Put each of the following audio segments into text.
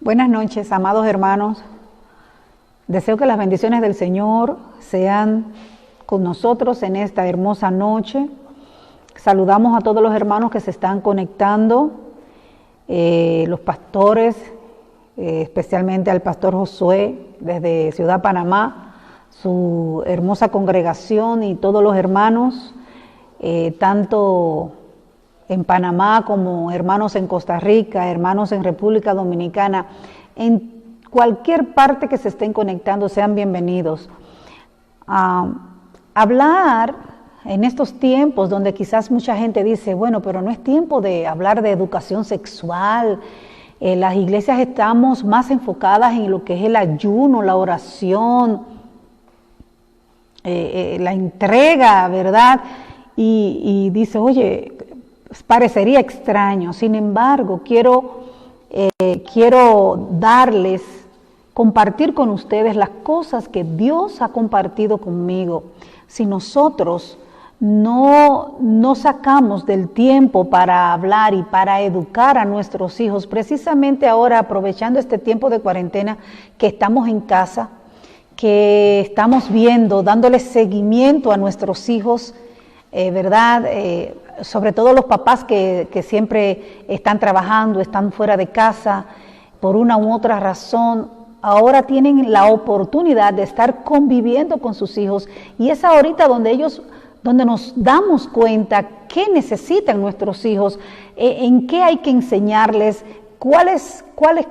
Buenas noches, amados hermanos. Deseo que las bendiciones del Señor sean con nosotros en esta hermosa noche. Saludamos a todos los hermanos que se están conectando, los pastores, especialmente al pastor Josué desde Ciudad Panamá, su hermosa congregación y todos los hermanos, tanto en Panamá como hermanos en Costa Rica, hermanos en República Dominicana, en cualquier parte que se estén conectando, sean bienvenidos. Hablar en estos tiempos donde quizás mucha gente dice, bueno, pero no es tiempo de hablar de educación sexual. Las iglesias estamos más enfocadas en lo que es el ayuno, la oración, la entrega, ¿verdad? Y dice, oye, parecería extraño. Sin embargo, quiero compartir con ustedes las cosas que Dios ha compartido conmigo. Si nosotros no sacamos del tiempo para hablar y para educar a nuestros hijos, precisamente ahora aprovechando este tiempo de cuarentena que estamos en casa, que estamos viendo, dándoles seguimiento a nuestros hijos, ¿verdad? Sobre todo los papás que siempre están trabajando, están fuera de casa por una u otra razón, ahora tienen la oportunidad de estar conviviendo con sus hijos, y es ahorita donde nos damos cuenta qué necesitan nuestros hijos, en qué hay que enseñarles, cuáles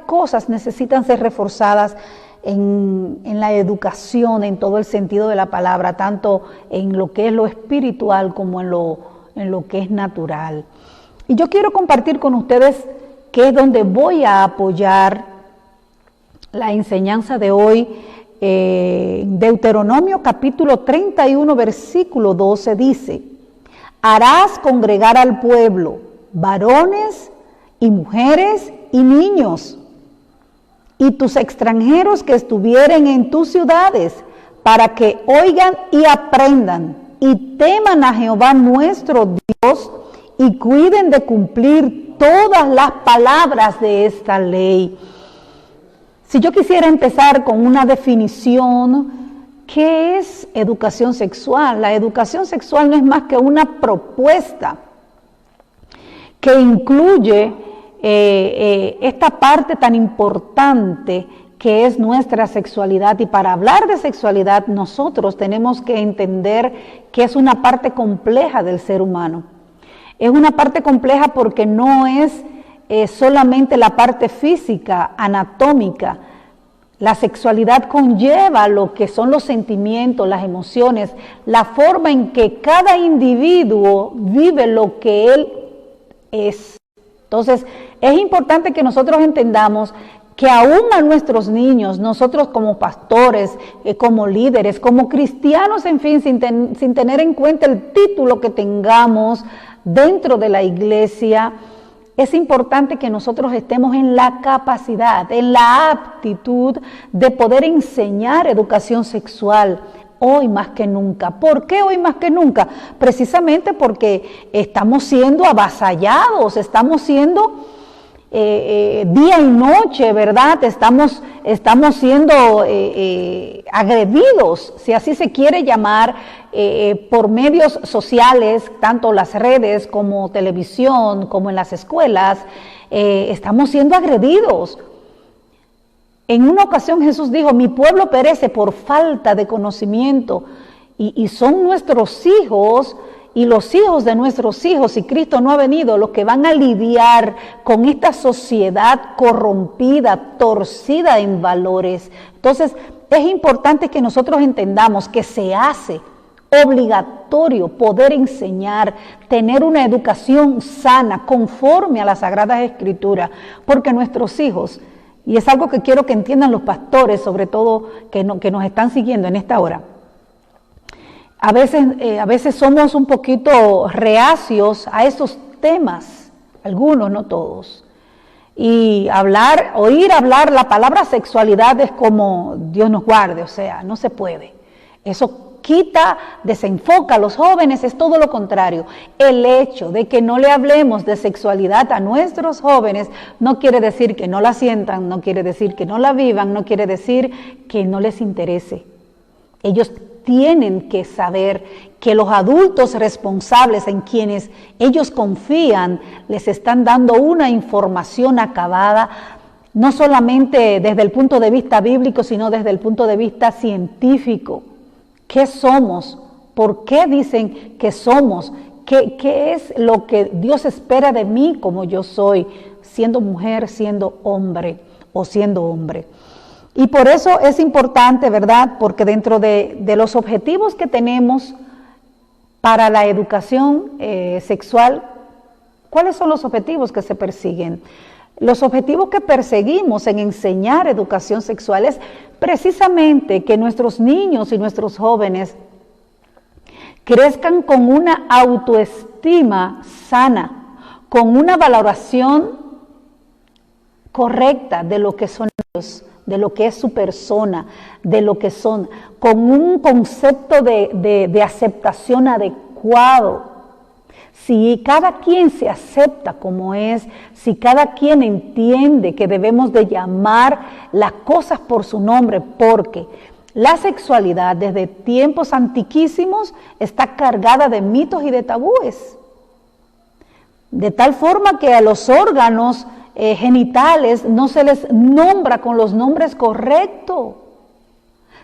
cosas necesitan ser reforzadas en la educación, en todo el sentido de la palabra, tanto en lo que es lo espiritual como en lo que es natural. Y yo quiero compartir con ustedes que es donde voy a apoyar la enseñanza de hoy. Deuteronomio capítulo 31 versículo 12 dice: harás congregar al pueblo, varones y mujeres y niños, y tus extranjeros que estuvieren en tus ciudades, para que oigan y aprendan, y teman a Jehová nuestro Dios, y cuiden de cumplir todas las palabras de esta ley. Si yo quisiera empezar con una definición, ¿qué es educación sexual? La educación sexual no es más que una propuesta que incluye esta parte tan importante que es nuestra sexualidad. Y para hablar de sexualidad nosotros tenemos que entender que es una parte compleja del ser humano. Es una parte compleja porque no es solamente la parte física, anatómica. La sexualidad conlleva lo que son los sentimientos, las emociones, la forma en que cada individuo vive lo que él es. Entonces, es importante que nosotros entendamos que aún a nuestros niños, nosotros como pastores, como líderes, como cristianos, en fin, sin tener en cuenta el título que tengamos dentro de la iglesia, es importante que nosotros estemos en la capacidad, en la aptitud de poder enseñar educación sexual hoy más que nunca. ¿Por qué hoy más que nunca? Precisamente porque estamos siendo avasallados, estamos siendo día y noche, ¿verdad? Estamos siendo agredidos, si así se quiere llamar, por medios sociales, tanto las redes como televisión, como en las escuelas, estamos siendo agredidos. En una ocasión Jesús dijo, mi pueblo perece por falta de conocimiento, y son nuestros hijos y los hijos de nuestros hijos, si Cristo no ha venido, los que van a lidiar con esta sociedad corrompida, torcida en valores. Entonces, es importante que nosotros entendamos que se hace obligatorio poder enseñar, tener una educación sana, conforme a las Sagradas Escrituras, porque nuestros hijos, y es algo que quiero que entiendan los pastores, sobre todo que nos están siguiendo en esta hora, a veces somos un poquito reacios a esos temas, algunos, no todos. Y oír hablar la palabra sexualidad es como Dios nos guarde, o sea, no se puede. Eso quita, desenfoca a los jóvenes, es todo lo contrario. El hecho de que no le hablemos de sexualidad a nuestros jóvenes no quiere decir que no la sientan, no quiere decir que no la vivan, no quiere decir que no les interese. Ellos tienen que saber que los adultos responsables en quienes ellos confían les están dando una información acabada, no solamente desde el punto de vista bíblico, sino desde el punto de vista científico. ¿Qué somos? ¿Por qué dicen que somos? ¿Qué es lo que Dios espera de mí como yo soy, siendo mujer, siendo hombre o siendo hombre? Y por eso es importante, ¿verdad? Porque dentro de los objetivos que tenemos para la educación sexual, ¿cuáles son los objetivos que se persiguen? Los objetivos que perseguimos en enseñar educación sexual es precisamente que nuestros niños y nuestros jóvenes crezcan con una autoestima sana, con una valoración correcta de lo que son ellos, de lo que es su persona, de lo que son, con un concepto de aceptación adecuado. Si cada quien se acepta como es, si cada quien entiende que debemos de llamar las cosas por su nombre, porque la sexualidad desde tiempos antiquísimos está cargada de mitos y de tabúes, de tal forma que a los órganos genitales no se les nombra con los nombres correctos.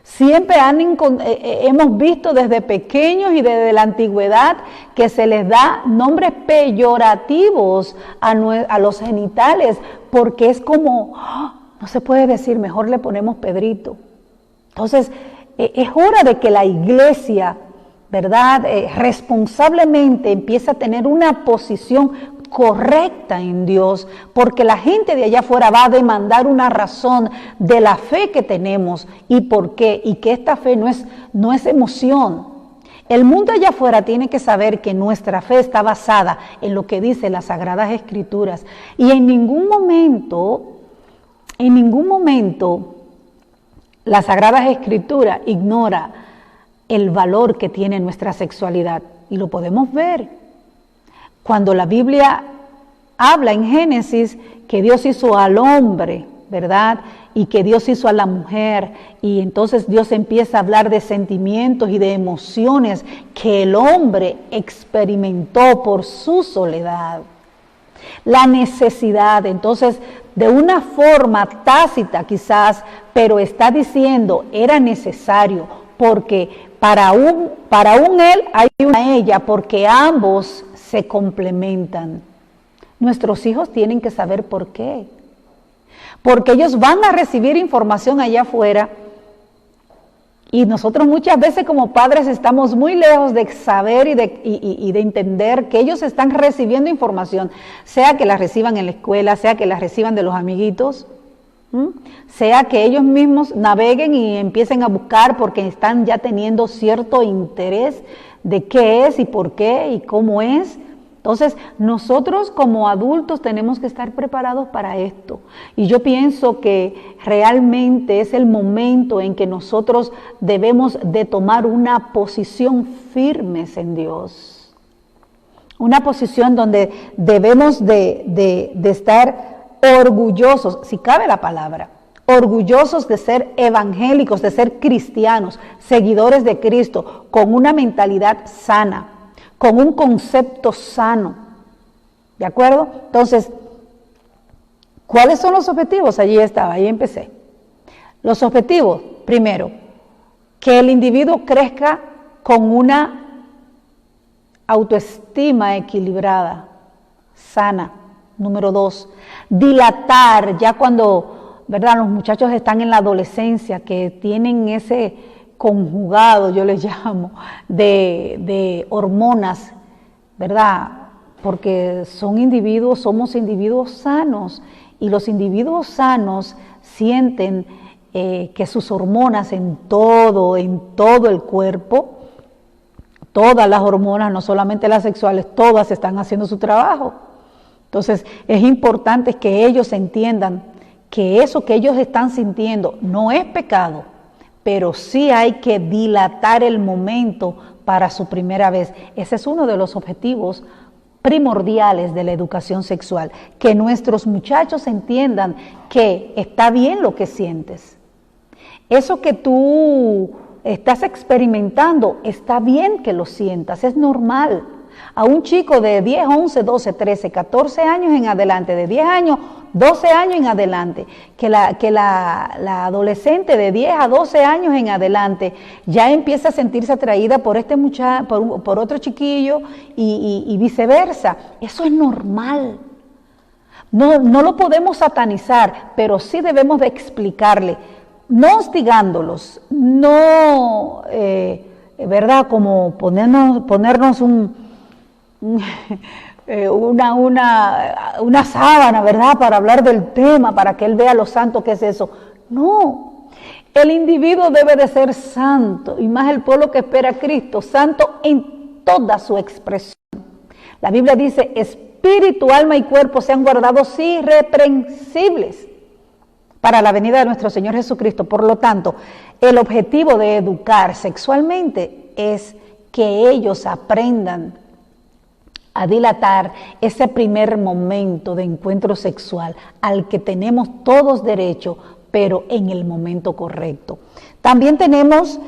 Siempre hemos visto desde pequeños y desde la antigüedad que se les da nombres peyorativos a los genitales, porque es como, no se puede decir, mejor le ponemos Pedrito. Entonces, es hora de que la iglesia, ¿verdad?, responsablemente empiece a tener una posición correcta en Dios, porque la gente de allá afuera va a demandar una razón de la fe que tenemos y por qué, y que esta fe no es emoción. El mundo allá afuera tiene que saber que nuestra fe está basada en lo que dicen las Sagradas Escrituras, y en ningún momento las Sagradas Escrituras ignora el valor que tiene nuestra sexualidad, y lo podemos ver. Cuando la Biblia habla en Génesis que Dios hizo al hombre, ¿verdad? Y que Dios hizo a la mujer, y entonces Dios empieza a hablar de sentimientos y de emociones que el hombre experimentó por su soledad. La necesidad, entonces, de una forma tácita quizás, pero está diciendo, era necesario, porque para un él hay una ella, porque ambos se complementan. Nuestros hijos tienen que saber por qué. Porque ellos van a recibir información allá afuera, y nosotros muchas veces como padres estamos muy lejos de saber y de entender que ellos están recibiendo información, sea que la reciban en la escuela, sea que la reciban de los amiguitos, sea que ellos mismos naveguen y empiecen a buscar porque están ya teniendo cierto interés de qué es y por qué y cómo es. Entonces, nosotros como adultos tenemos que estar preparados para esto. Y yo pienso que realmente es el momento en que nosotros debemos de tomar una posición firmes en Dios. Una posición donde debemos de estar orgullosos, si cabe la palabra, orgullosos de ser evangélicos, de ser cristianos, seguidores de Cristo, con una mentalidad sana, con un concepto sano, ¿de acuerdo? Entonces, ¿cuáles son los objetivos? Allí estaba, ahí empecé. Los objetivos, primero, que el individuo crezca con una autoestima equilibrada, sana. Número 2, dilatar, ya cuando, ¿verdad?, los muchachos están en la adolescencia, que tienen ese conjugado, yo les llamo, de hormonas, ¿verdad? Porque somos individuos sanos, y los individuos sanos sienten que sus hormonas en todo el cuerpo, todas las hormonas, no solamente las sexuales, todas están haciendo su trabajo. Entonces, es importante que ellos entiendan que eso que ellos están sintiendo no es pecado, pero sí hay que dilatar el momento para su primera vez. Ese es uno de los objetivos primordiales de la educación sexual, que nuestros muchachos entiendan que está bien lo que sientes. Eso que tú estás experimentando, está bien que lo sientas, es normal. A un chico de 10, 11, 12, 13, 14 años en adelante, de 10 años, 12 años en adelante, que la adolescente de 10 a 12 años en adelante ya empieza a sentirse atraída por este muchacho, por otro chiquillo y viceversa. Eso es normal. No lo podemos satanizar, pero sí debemos de explicarle, no hostigándolos, no, ¿verdad? Como ponernos una sábana, ¿verdad? Para hablar del tema, para que él vea lo santo que es eso. No, el individuo debe de ser santo, y más el pueblo que espera a Cristo, santo en toda su expresión. La Biblia dice, espíritu, alma y cuerpo sean guardados irreprensibles para la venida de nuestro Señor Jesucristo. Por lo tanto, el objetivo de educar sexualmente es que ellos aprendan a dilatar ese primer momento de encuentro sexual al que tenemos todos derecho, pero en el momento correcto. También tenemos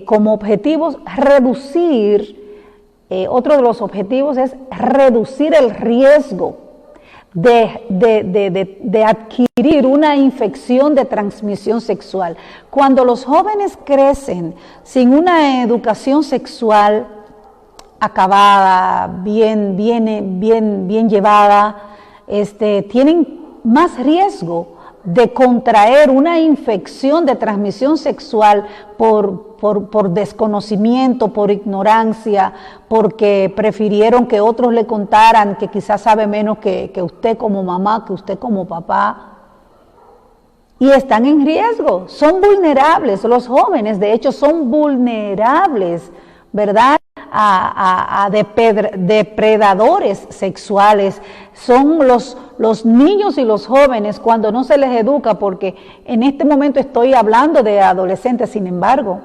como objetivos reducir, otro de los objetivos es reducir el riesgo de adquirir una infección de transmisión sexual. Cuando los jóvenes crecen sin una educación sexual acabada, bien llevada, tienen más riesgo de contraer una infección de transmisión sexual por desconocimiento, por ignorancia, porque prefirieron que otros le contaran que quizás sabe menos que usted como mamá, que usted como papá. Y están en riesgo, son vulnerables. Los jóvenes, de hecho, son vulnerables, ¿verdad?, a depredadores sexuales. Son los niños y los jóvenes cuando no se les educa, porque en este momento estoy hablando de adolescentes. Sin embargo,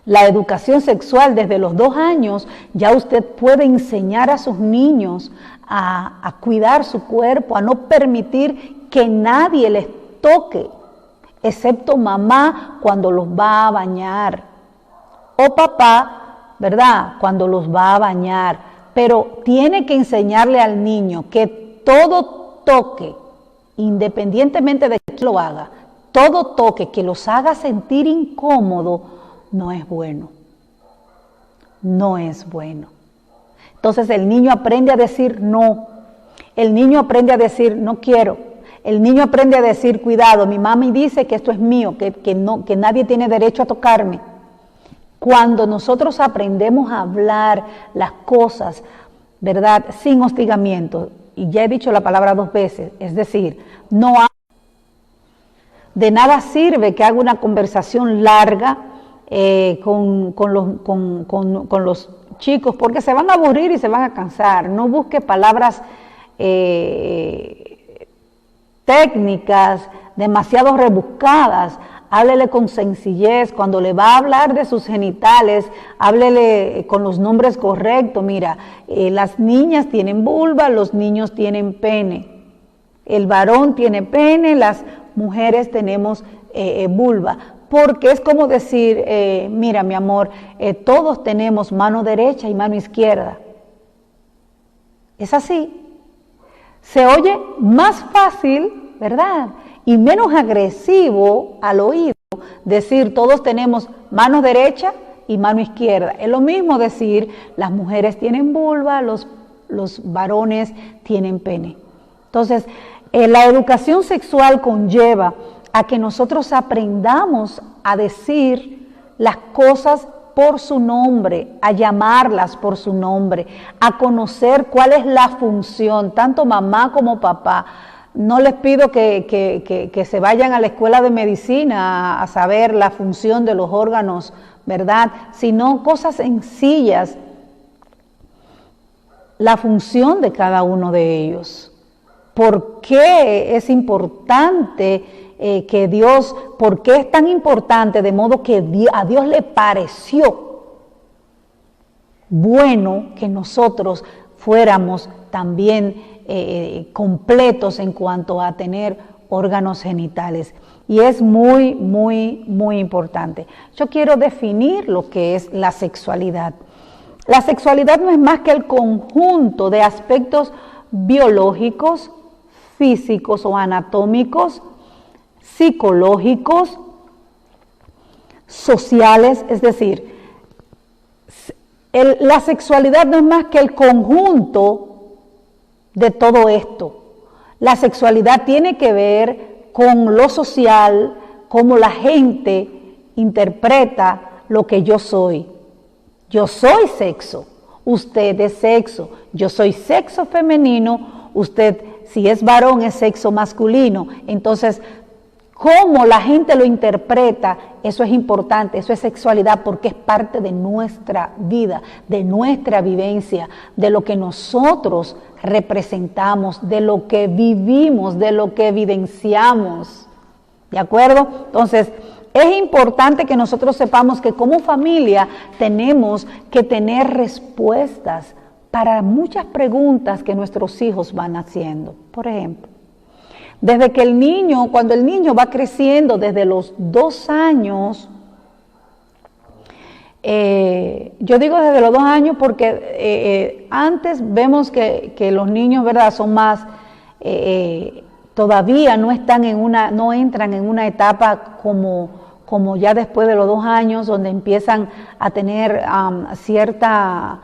la educación sexual desde los 2 años, ya usted puede enseñar a sus niños a cuidar su cuerpo, a no permitir que nadie les toque, excepto mamá cuando los va a bañar, o papá, ¿verdad?, cuando los va a bañar. Pero tiene que enseñarle al niño que todo toque, independientemente de que lo haga, todo toque que los haga sentir incómodo, no es bueno. No es bueno. Entonces el niño aprende a decir no. El niño aprende a decir no quiero. El niño aprende a decir cuidado, mi mami dice que esto es mío, que nadie tiene derecho a tocarme. Cuando nosotros aprendemos a hablar las cosas, ¿verdad?, sin hostigamiento, y ya he dicho la palabra 2 veces, es decir, de nada sirve que haga una conversación larga con los chicos, porque se van a aburrir y se van a cansar. No busque palabras técnicas demasiado rebuscadas. Háblele con sencillez. Cuando le va a hablar de sus genitales, háblele con los nombres correctos. Mira, las niñas tienen vulva, los niños tienen pene. El varón tiene pene, las mujeres tenemos vulva. Porque es como decir, mira mi amor, todos tenemos mano derecha y mano izquierda. Es así. Se oye más fácil, ¿verdad?, y menos agresivo al oído decir todos tenemos mano derecha y mano izquierda. Es lo mismo decir las mujeres tienen vulva, los varones tienen pene. Entonces, la educación sexual conlleva a que nosotros aprendamos a decir las cosas por su nombre, a llamarlas por su nombre, a conocer cuál es la función, tanto mamá como papá. No les pido que se vayan a la escuela de medicina a saber la función de los órganos, ¿verdad?, sino cosas sencillas, la función de cada uno de ellos. ¿Por qué es importante que Dios, ¿por qué es tan importante? De modo que a Dios le pareció bueno que nosotros fuéramos también completos en cuanto a tener órganos genitales. Y es muy, muy, muy importante. Yo quiero definir lo que es la sexualidad. La sexualidad no es más que el conjunto de aspectos biológicos, físicos o anatómicos, psicológicos, sociales, es decir, la sexualidad no es más que el conjunto de todo esto. La sexualidad tiene que ver con lo social, cómo la gente interpreta lo que yo soy. Yo soy sexo, usted es sexo, yo soy sexo femenino, usted si es varón es sexo masculino. Entonces, cómo la gente lo interpreta, eso es importante, eso es sexualidad porque es parte de nuestra vida, de nuestra vivencia, de lo que nosotros representamos, de lo que vivimos, de lo que evidenciamos. ¿De acuerdo? Entonces, es importante que nosotros sepamos que como familia tenemos que tener respuestas para muchas preguntas que nuestros hijos van haciendo. Por ejemplo, desde que cuando el niño va creciendo, desde los 2 años, yo digo desde los 2 años porque antes vemos que los niños, ¿verdad?, son más, todavía no entran en una etapa como ya después de los 2 años, donde empiezan a tener cierta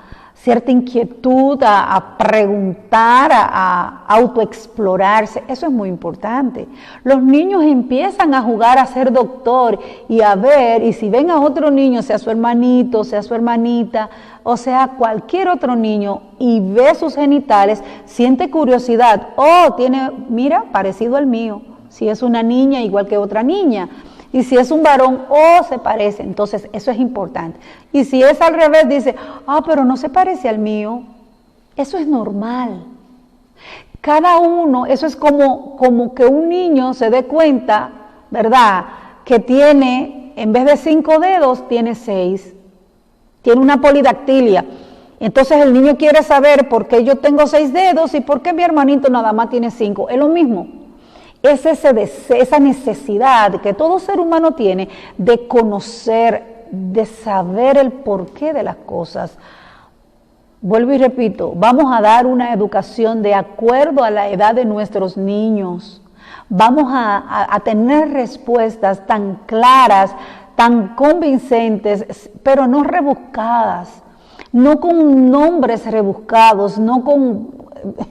inquietud, a preguntar, a autoexplorarse. Eso es muy importante. Los niños empiezan a jugar a ser doctor y a ver, y si ven a otro niño, sea su hermanito, sea su hermanita, o sea cualquier otro niño, y ve sus genitales, siente curiosidad. Oh, mira, parecido al mío. Si es una niña, igual que otra niña. Y si es un varón, se parece. Entonces, eso es importante. Y si es al revés, dice, pero no se parece al mío. Eso es normal. Cada uno, eso es como que un niño se dé cuenta, ¿verdad?, que tiene, en vez de 5 dedos, tiene 6. Tiene una polidactilia. Entonces, el niño quiere saber por qué yo tengo 6 dedos y por qué mi hermanito nada más tiene 5. Es lo mismo. Es esa necesidad que todo ser humano tiene de conocer, de saber el porqué de las cosas. Vuelvo y repito, vamos a dar una educación de acuerdo a la edad de nuestros niños. Vamos a tener respuestas tan claras, tan convincentes, pero no rebuscadas, no con nombres rebuscados, no con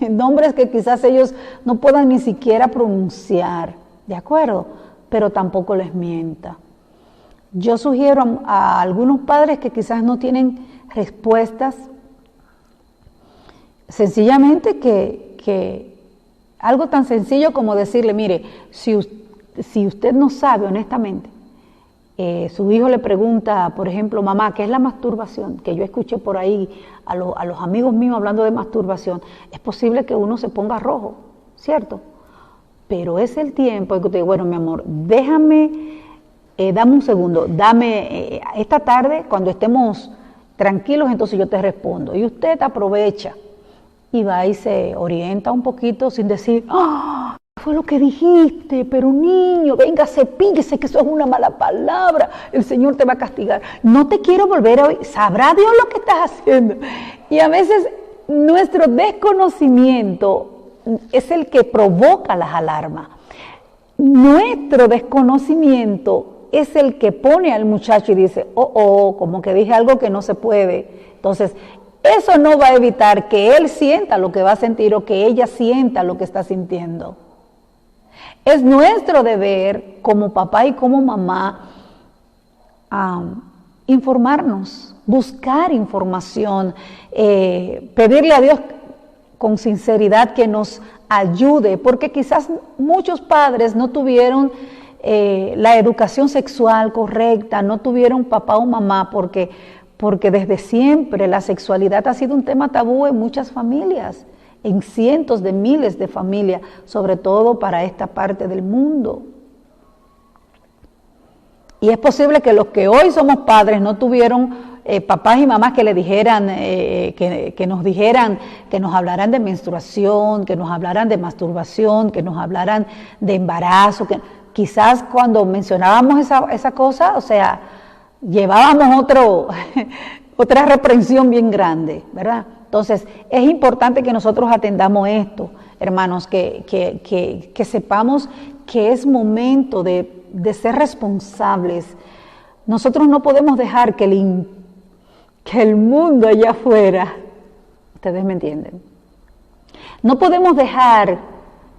nombres que quizás ellos no puedan ni siquiera pronunciar, ¿de acuerdo? Pero tampoco les mienta. Yo sugiero a algunos padres que quizás no tienen respuestas, sencillamente que algo tan sencillo como decirle, mire, si usted no sabe honestamente, su hijo le pregunta, por ejemplo, mamá, ¿qué es la masturbación? Que yo escuché por ahí a los amigos míos hablando de masturbación. Es posible que uno se ponga rojo, ¿cierto? Pero es el tiempo en que te digo, bueno, mi amor, dame un segundo, esta tarde, cuando estemos tranquilos, entonces yo te respondo. Y usted aprovecha y va y se orienta un poquito sin decir, fue lo que dijiste, pero niño, venga, cepíllese, que eso es una mala palabra, el Señor te va a castigar. No te quiero volver a oír, sabrá Dios lo que estás haciendo. Y a veces nuestro desconocimiento es el que provoca las alarmas. Nuestro desconocimiento es el que pone al muchacho y dice, como que dije algo que no se puede. Entonces, eso no va a evitar que él sienta lo que va a sentir o que ella sienta lo que está sintiendo. Es nuestro deber como papá y como mamá informarnos, buscar información, pedirle a Dios con sinceridad que nos ayude, porque quizás muchos padres no tuvieron la educación sexual correcta, no tuvieron papá o mamá, porque desde siempre la sexualidad ha sido un tema tabú en muchas familias, en cientos de miles de familias, sobre todo para esta parte del mundo. Y es posible que los que hoy somos padres no tuvieron papás y mamás que le dijeran, que nos dijeran, que nos hablaran de menstruación, que nos hablaran de masturbación, que nos hablaran de embarazo. Que quizás cuando mencionábamos esa cosa, o sea, llevábamos otra reprensión bien grande, ¿verdad? Entonces, es importante que nosotros atendamos esto, hermanos, que sepamos que es momento de ser responsables. Nosotros no podemos dejar que el mundo allá afuera, ustedes me entienden, no podemos dejar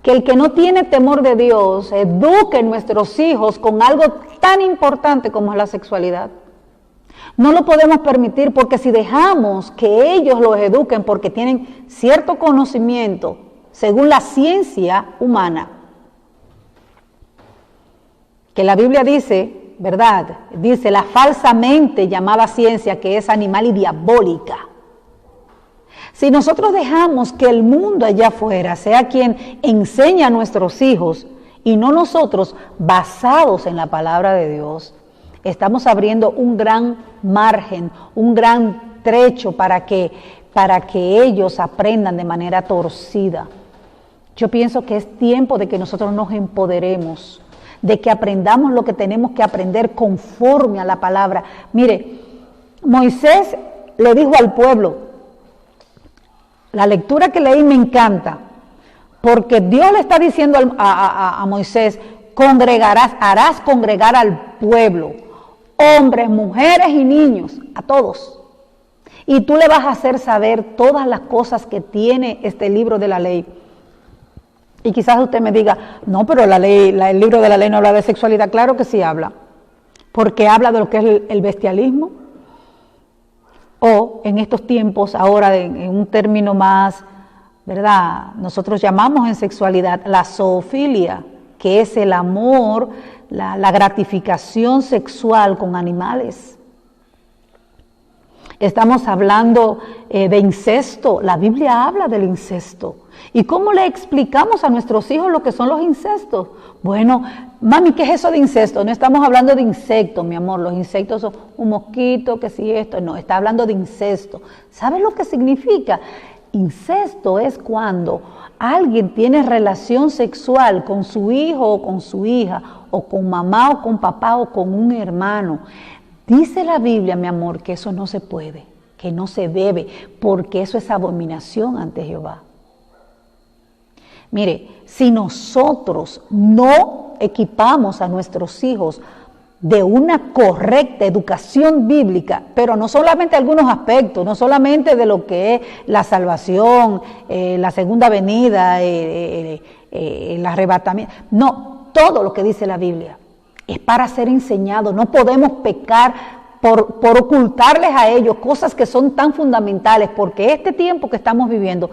que el que no tiene temor de Dios eduque a nuestros hijos con algo tan importante como es la sexualidad. No lo podemos permitir, porque si dejamos que ellos los eduquen porque tienen cierto conocimiento, según la ciencia humana, que la Biblia dice, ¿verdad? Dice la falsamente llamada ciencia, que es animal y diabólica. Si nosotros dejamos que el mundo allá afuera sea quien enseña a nuestros hijos y no nosotros, basados en la palabra de Dios, estamos abriendo un gran margen, un gran trecho para que ellos aprendan de manera torcida. Yo pienso que es tiempo de que nosotros nos empoderemos, de que aprendamos lo que tenemos que aprender conforme a la palabra. Mire, Moisés le dijo al pueblo, la lectura que leí me encanta, porque Dios le está diciendo a Moisés, harás congregar al pueblo, hombres, mujeres y niños, a todos. Y tú le vas a hacer saber todas las cosas que tiene este libro de la ley. Y quizás usted me diga, no, pero el libro de la ley no habla de sexualidad. Claro que sí habla, porque habla de lo que es el bestialismo, o en estos tiempos, ahora en un término más, ¿verdad? Nosotros llamamos en sexualidad la zoofilia, que es el amor, la gratificación sexual con animales. Estamos hablando de incesto. La Biblia habla del incesto. ¿Y cómo le explicamos a nuestros hijos lo que son los incestos? Bueno, mami, ¿qué es eso de incesto? No estamos hablando de insectos, mi amor. Los insectos son un mosquito, que si esto. No, está hablando de incesto. ¿Sabes lo que significa? Incesto es cuando alguien tiene relación sexual con su hijo o con su hija, o con mamá o con papá o con un hermano. Dice la Biblia, mi amor, que eso no se puede, que no se debe, porque eso es abominación ante Jehová. Mire, si nosotros no equipamos a nuestros hijos de una correcta educación bíblica, pero no solamente algunos aspectos, no solamente de lo que es la salvación, la segunda venida, el arrebatamiento, no, todo lo que dice la Biblia es para ser enseñado. No podemos pecar por ocultarles a ellos cosas que son tan fundamentales, porque este tiempo que estamos viviendo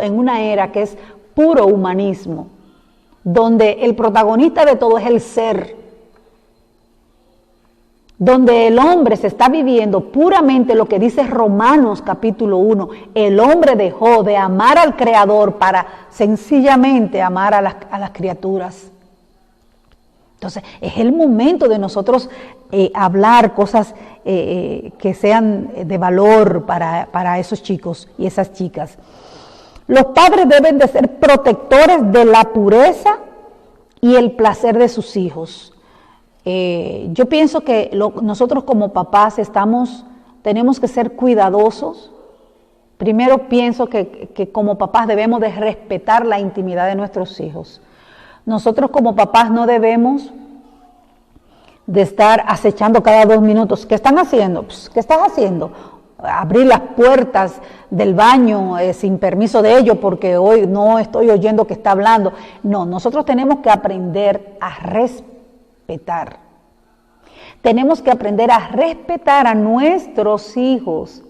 en una era que es puro humanismo, donde el protagonista de todo es el ser, donde el hombre se está viviendo puramente lo que dice Romanos capítulo 1, el hombre dejó de amar al Creador para sencillamente amar a las criaturas. Entonces, es el momento de nosotros hablar cosas que sean de valor para esos chicos y esas chicas. Los padres deben de ser protectores de la pureza y el placer de sus hijos. Yo pienso que nosotros como papás tenemos que ser cuidadosos. Primero pienso que como papás debemos de respetar la intimidad de nuestros hijos. Nosotros como papás no debemos de estar acechando cada 2 minutos. ¿Qué están haciendo? Pues, ¿qué estás haciendo? Abrir las puertas del baño sin permiso de ellos porque hoy no estoy oyendo que está hablando. No, nosotros tenemos que aprender a respetar. Tenemos que aprender a respetar a nuestros hijos,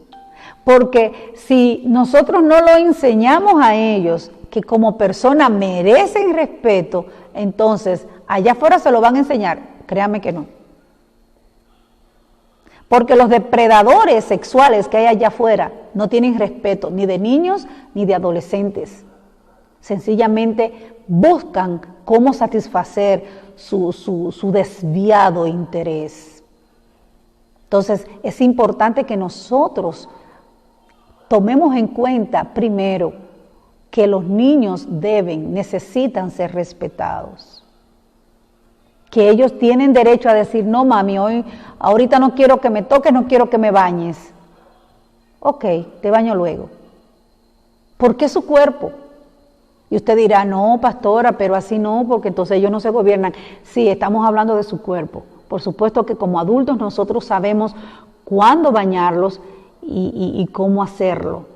porque si nosotros no lo enseñamos a ellos que como persona merecen respeto, entonces allá afuera se lo van a enseñar. Créanme que no. Porque los depredadores sexuales que hay allá afuera no tienen respeto ni de niños ni de adolescentes. Sencillamente buscan cómo satisfacer su desviado interés. Entonces, es importante que nosotros tomemos en cuenta primero que los niños necesitan ser respetados. Que ellos tienen derecho a decir, no mami, ahorita no quiero que me toques, no quiero que me bañes. Ok, te baño luego. ¿Por qué su cuerpo? Y usted dirá, no, pastora, pero así no, porque entonces ellos no se gobiernan. Sí, estamos hablando de su cuerpo. Por supuesto que como adultos nosotros sabemos cuándo bañarlos y cómo hacerlo.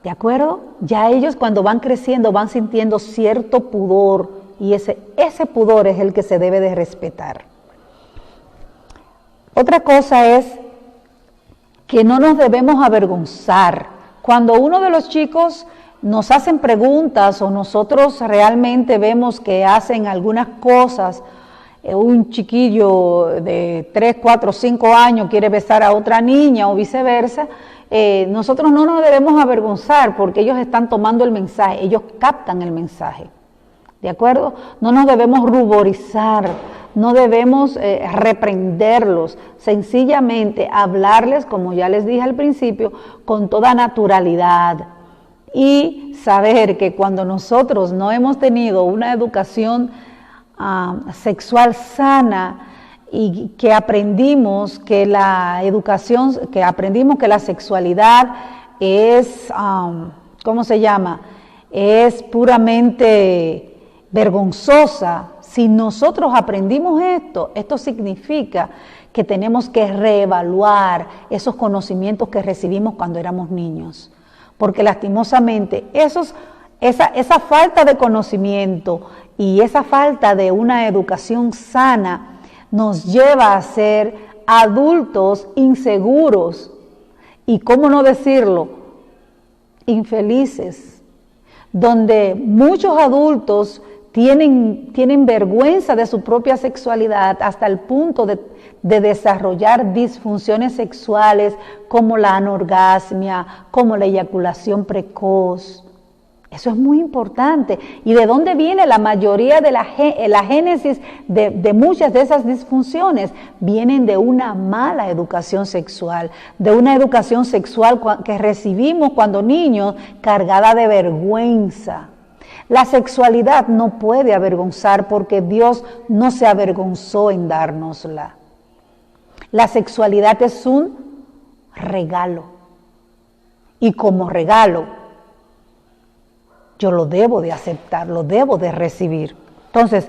¿De acuerdo? Ya ellos cuando van creciendo van sintiendo cierto pudor y ese pudor es el que se debe de respetar. Otra cosa es que no nos debemos avergonzar. Cuando uno de los chicos nos hacen preguntas o nosotros realmente vemos que hacen algunas cosas, un chiquillo de 3, 4, 5 años quiere besar a otra niña o viceversa, nosotros no nos debemos avergonzar porque ellos están tomando el mensaje, ellos captan el mensaje, ¿de acuerdo? No nos debemos ruborizar, no debemos reprenderlos, sencillamente hablarles, como ya les dije al principio, con toda naturalidad. Y saber que cuando nosotros no hemos tenido una educación sexual sana y que aprendimos que la sexualidad es, ¿cómo se llama? Es puramente vergonzosa. Si nosotros aprendimos esto significa que tenemos que reevaluar esos conocimientos que recibimos cuando éramos niños. Porque lastimosamente esa falta de conocimiento y esa falta de una educación sana nos lleva a ser adultos inseguros y, cómo no decirlo, infelices, donde muchos adultos tienen vergüenza de su propia sexualidad hasta el punto de desarrollar disfunciones sexuales como la anorgasmia, como la eyaculación precoz. Eso es muy importante. ¿Y de dónde viene la mayoría de la génesis de muchas de esas disfunciones? Vienen de una mala educación sexual, de una educación sexual que recibimos cuando niños cargada de vergüenza. La sexualidad no puede avergonzar porque Dios no se avergonzó en dárnosla. La sexualidad es un regalo y como regalo yo lo debo de aceptar, lo debo de recibir. Entonces,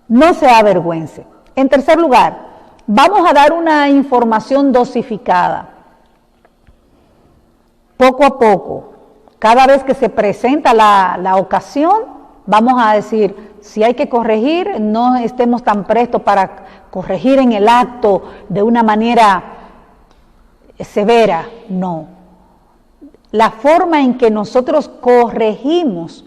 no se avergüence. En tercer lugar, vamos a dar una información dosificada, poco a poco. Cada vez que se presenta la ocasión, vamos a decir, si hay que corregir, no estemos tan prestos para corregir en el acto de una manera severa, no. La forma en que nosotros corregimos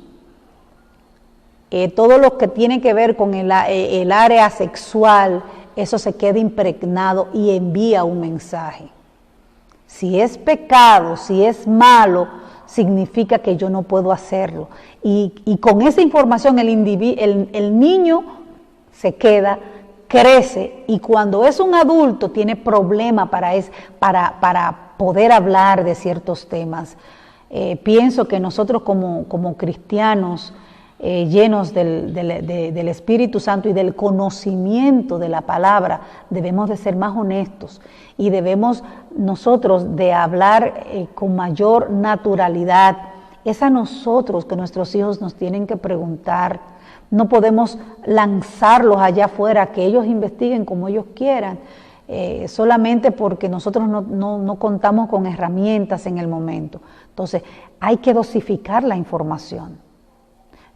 todo lo que tiene que ver con el área sexual, eso se queda impregnado y envía un mensaje. Si es pecado, si es malo, significa que yo no puedo hacerlo. Y con esa información el niño se queda, crece y cuando es un adulto tiene problema para poder hablar de ciertos temas. Pienso que nosotros como cristianos llenos del Espíritu Santo y del conocimiento de la palabra, debemos de ser más honestos y debemos nosotros de hablar con mayor naturalidad. Es a nosotros que nuestros hijos nos tienen que preguntar. No podemos lanzarlos allá afuera, que ellos investiguen como ellos quieran, solamente porque nosotros no contamos con herramientas en el momento. Entonces, hay que dosificar la información.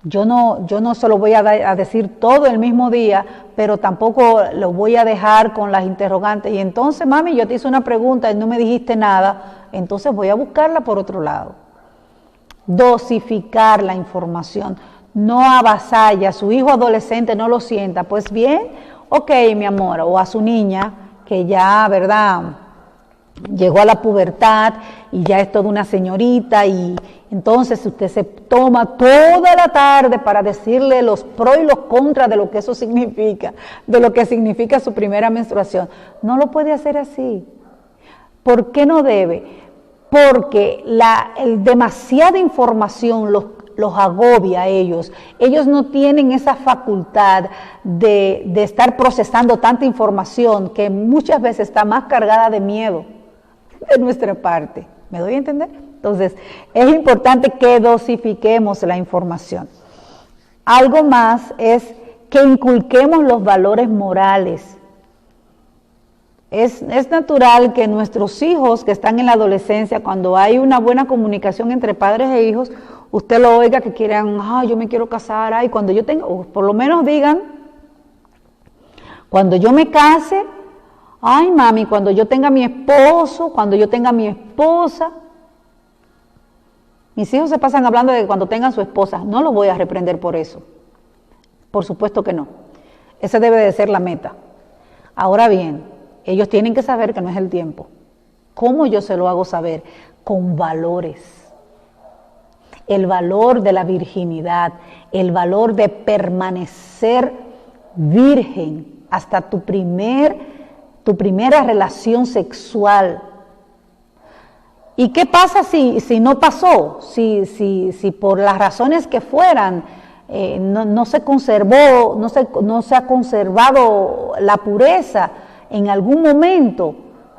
Yo no se lo voy a decir todo el mismo día, pero tampoco lo voy a dejar con las interrogantes. Y entonces, mami, yo te hice una pregunta y no me dijiste nada, entonces voy a buscarla por otro lado. Dosificar la información, no avasalla, a su hijo adolescente no lo sienta, pues bien, ok, mi amor, o a su niña, que ya, ¿verdad?, llegó a la pubertad y ya es toda una señorita, y entonces usted se toma toda la tarde para decirle los pros y los contras de lo que eso significa, de lo que significa su primera menstruación. No lo puede hacer así. ¿Por qué no debe? Porque demasiada información los agobia a ellos. Ellos no tienen esa facultad de estar procesando tanta información que muchas veces está más cargada de miedo de nuestra parte. ¿Me doy a entender? Entonces, es importante que dosifiquemos la información. Algo más es que inculquemos los valores morales. Es natural que nuestros hijos que están en la adolescencia, cuando hay una buena comunicación entre padres e hijos, usted lo oiga que quieran, yo me quiero casar, cuando yo tenga, o por lo menos digan, cuando yo me case, mami, cuando yo tenga mi esposo, cuando yo tenga mi esposa. Mis hijos se pasan hablando de que cuando tengan su esposa. No los voy a reprender por eso. Por supuesto que no. Esa debe de ser la meta. Ahora bien, ellos tienen que saber que no es el tiempo. ¿Cómo yo se lo hago saber? Con valores. El valor de la virginidad, el valor de permanecer virgen hasta tu primera relación sexual. ¿Y qué pasa si no pasó? Si por las razones que fueran no se conservó, no se ha conservado la pureza en algún momento,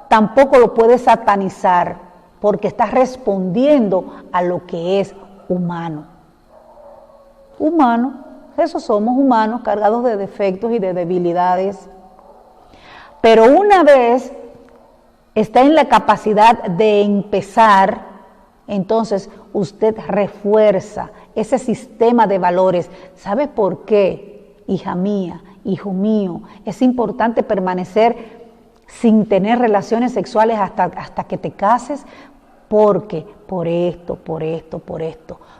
tampoco lo puedes satanizar, porque estás respondiendo a lo que es humano. Humano, esos somos humanos cargados de defectos y de debilidades. Pero una vez está en la capacidad de empezar, entonces usted refuerza ese sistema de valores. ¿Sabe por qué, hija mía, hijo mío? Es importante permanecer sin tener relaciones sexuales hasta que te cases, porque por esto.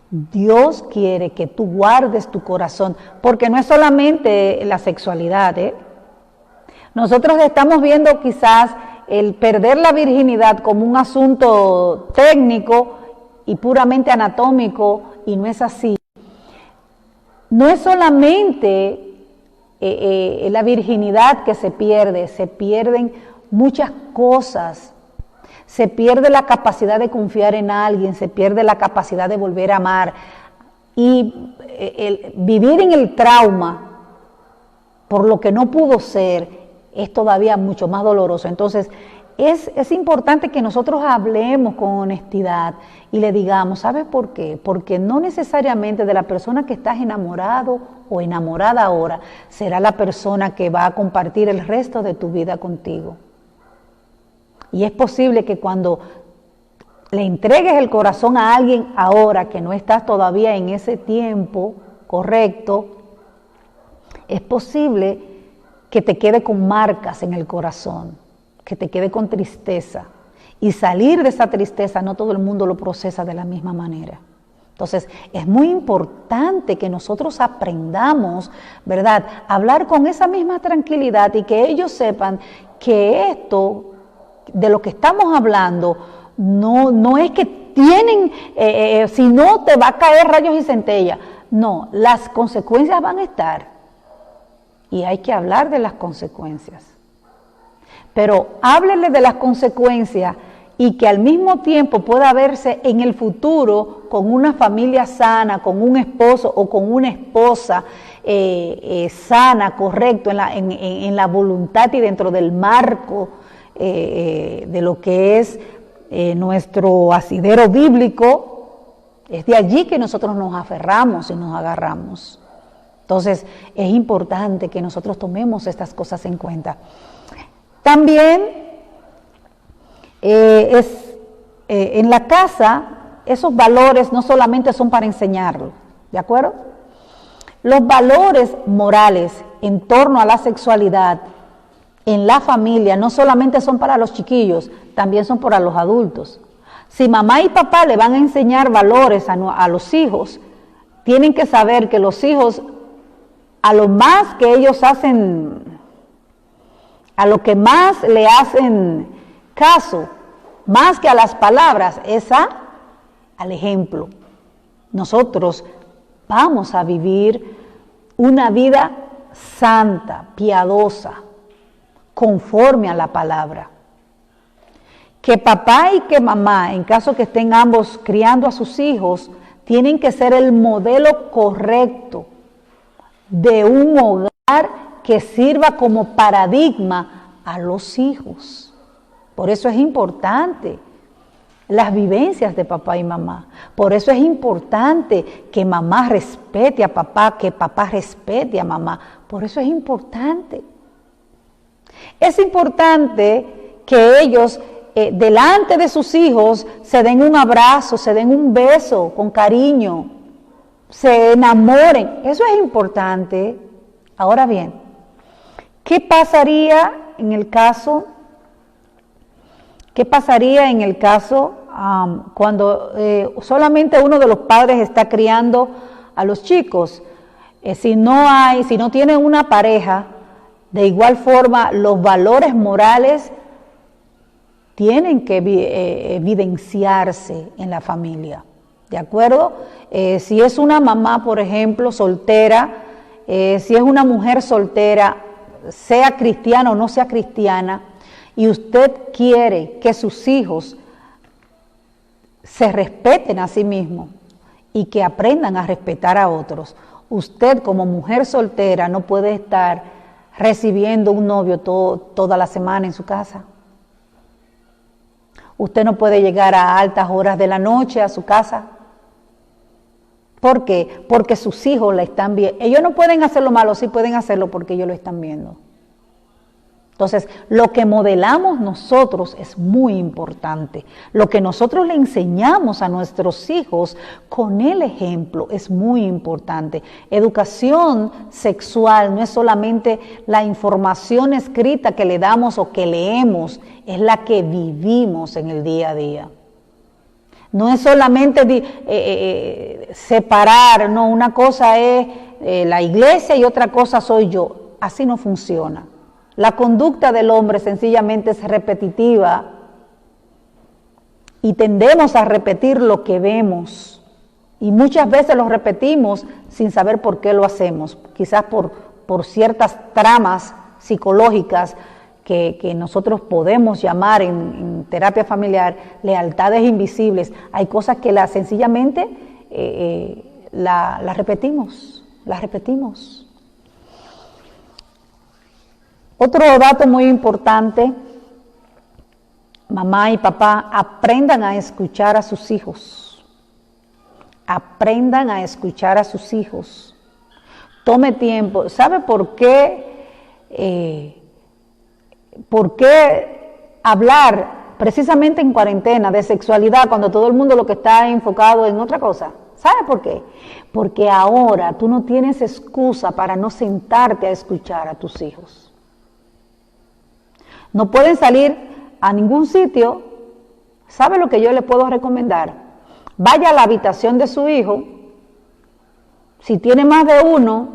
Dios quiere que tú guardes tu corazón, porque no es solamente la sexualidad, Nosotros estamos viendo quizás el perder la virginidad como un asunto técnico y puramente anatómico, y no es así. No es solamente la virginidad que se pierden muchas cosas. Se pierde la capacidad de confiar en alguien, se pierde la capacidad de volver a amar. Y vivir en el trauma por lo que no pudo ser es todavía mucho más doloroso. Entonces, es importante que nosotros hablemos con honestidad y le digamos, ¿sabes por qué? Porque no necesariamente de la persona que estás enamorado o enamorada ahora será la persona que va a compartir el resto de tu vida contigo. Y es posible que cuando le entregues el corazón a alguien ahora que no estás todavía en ese tiempo correcto, es posible que te quede con marcas en el corazón, que te quede con tristeza. Y salir de esa tristeza, no todo el mundo lo procesa de la misma manera. Entonces, es muy importante que nosotros aprendamos, ¿verdad?, a hablar con esa misma tranquilidad y que ellos sepan que esto, de lo que estamos hablando, no es que tienen, si no te va a caer rayos y centellas. No, las consecuencias van a estar. Y hay que hablar de las consecuencias. Pero háblele de las consecuencias y que al mismo tiempo pueda verse en el futuro con una familia sana, con un esposo o con una esposa sana, correcto, en la voluntad y dentro del marco de lo que es nuestro asidero bíblico. Es de allí que nosotros nos aferramos y nos agarramos. Entonces, es importante que nosotros tomemos estas cosas en cuenta. También en la casa, esos valores no solamente son para enseñarlo, ¿de acuerdo? Los valores morales en torno a la sexualidad en la familia no solamente son para los chiquillos, también son para los adultos. Si mamá y papá le van a enseñar valores a los hijos, tienen que saber que los hijos, a lo más que ellos hacen, a lo que más le hacen caso, más que a las palabras, es al ejemplo. Nosotros vamos a vivir una vida santa, piadosa, conforme a la palabra. Que papá y que mamá, en caso que estén ambos criando a sus hijos, tienen que ser el modelo correcto de un hogar que sirva como paradigma a los hijos. Por eso es importante las vivencias de papá y mamá. Por eso es importante que mamá respete a papá, que papá respete a mamá. Por eso es importante. Es importante que ellos, delante de sus hijos, se den un abrazo, se den un beso con cariño, se enamoren. Eso es importante. Ahora bien, ¿qué pasaría en el caso cuando solamente uno de los padres está criando a los chicos? Si no tienen una pareja, de igual forma los valores morales tienen que evidenciarse en la familia, ¿de acuerdo? Si es una mamá, por ejemplo, soltera, si es una mujer soltera, sea cristiana o no sea cristiana, y usted quiere que sus hijos se respeten a sí mismos y que aprendan a respetar a otros, usted como mujer soltera no puede estar recibiendo un novio toda la semana en su casa. Usted no puede llegar a altas horas de la noche a su casa. ¿Por qué? Porque sus hijos la están viendo. Ellos no pueden hacer lo malo, sí pueden hacerlo porque ellos lo están viendo. Entonces, lo que modelamos nosotros es muy importante. Lo que nosotros le enseñamos a nuestros hijos con el ejemplo es muy importante. Educación sexual no es solamente la información escrita que le damos o que leemos, es la que vivimos en el día a día. No es solamente separar, no, una cosa es la iglesia y otra cosa soy yo. Así no funciona. La conducta del hombre sencillamente es repetitiva y tendemos a repetir lo que vemos y muchas veces lo repetimos sin saber por qué lo hacemos, quizás por ciertas tramas psicológicas que nosotros podemos llamar en terapia familiar lealtades invisibles. Hay cosas que sencillamente las repetimos. Otro dato muy importante, mamá y papá, aprendan a escuchar a sus hijos. Aprendan a escuchar a sus hijos. Tome tiempo. ¿Sabe por qué hablar precisamente en cuarentena de sexualidad cuando todo el mundo lo que está enfocado en otra cosa? ¿Sabe por qué? Porque ahora tú no tienes excusa para no sentarte a escuchar a tus hijos. No pueden salir a ningún sitio. ¿Sabe lo que yo le puedo recomendar? Vaya a la habitación de su hijo. Si tiene más de uno,